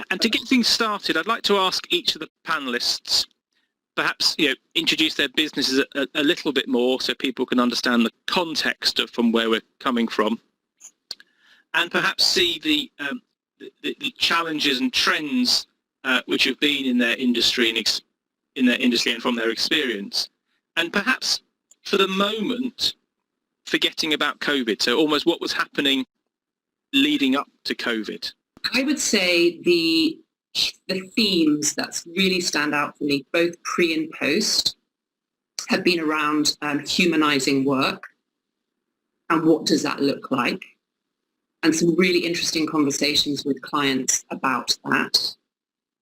And to get things started, I'd like to ask each of the panelists, perhaps introduce their businesses a little bit more so people can understand the context from where we're coming from, and perhaps see the challenges and trends which have been in their industry and from their experience, and perhaps for the moment forgetting about COVID. So almost what was happening leading up to COVID. I would say the themes that really stand out for me, both pre and post, have been around humanizing work and what does that look like, and some really interesting conversations with clients about that,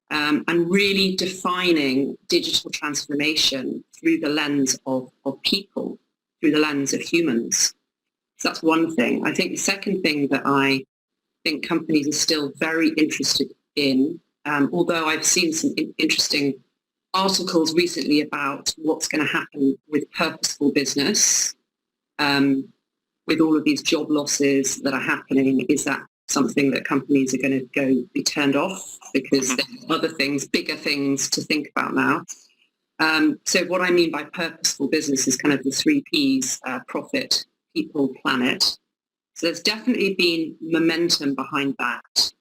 and really defining digital transformation through the lens of people, through the lens of humans. So that's one thing. I think the second thing that I think companies are still very interested in, although I've seen some interesting articles recently about what's going to happen with purposeful business, with all of these job losses that are happening. Is that something that companies are going to be turned off because there are other things, bigger things to think about now? So what I mean by purposeful business is kind of the 3 Ps, profit, people, planet. So there's definitely been momentum behind that.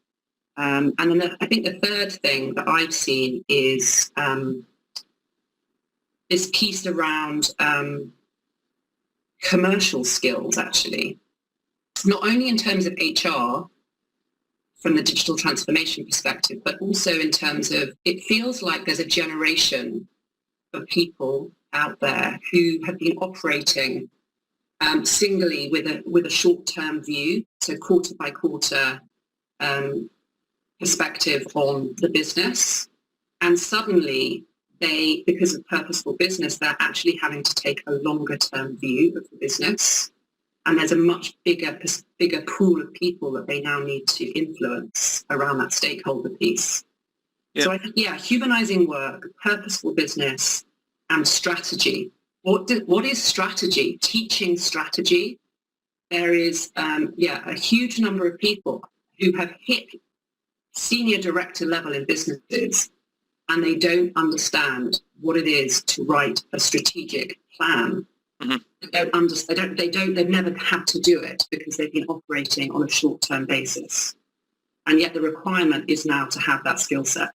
And then I think the third thing that I've seen is this piece around commercial skills, actually, not only in terms of HR from the digital transformation perspective, but also in terms of, it feels like there's a generation of people out there who have been operating singly with a short-term view, so quarter by quarter perspective on the business, and suddenly they, because of purposeful business, they're actually having to take a longer-term view of the business, and there's a much bigger pool of people that they now need to influence around that stakeholder piece. Yeah. So I think, humanizing work, purposeful business, and strategy. What is strategy? Teaching strategy. There is a huge number of people who have hit senior director level in businesses, and they don't understand what it is to write a strategic plan. Mm-hmm. They've never had to do it because they've been operating on a short-term basis. And yet the requirement is now to have that skill set.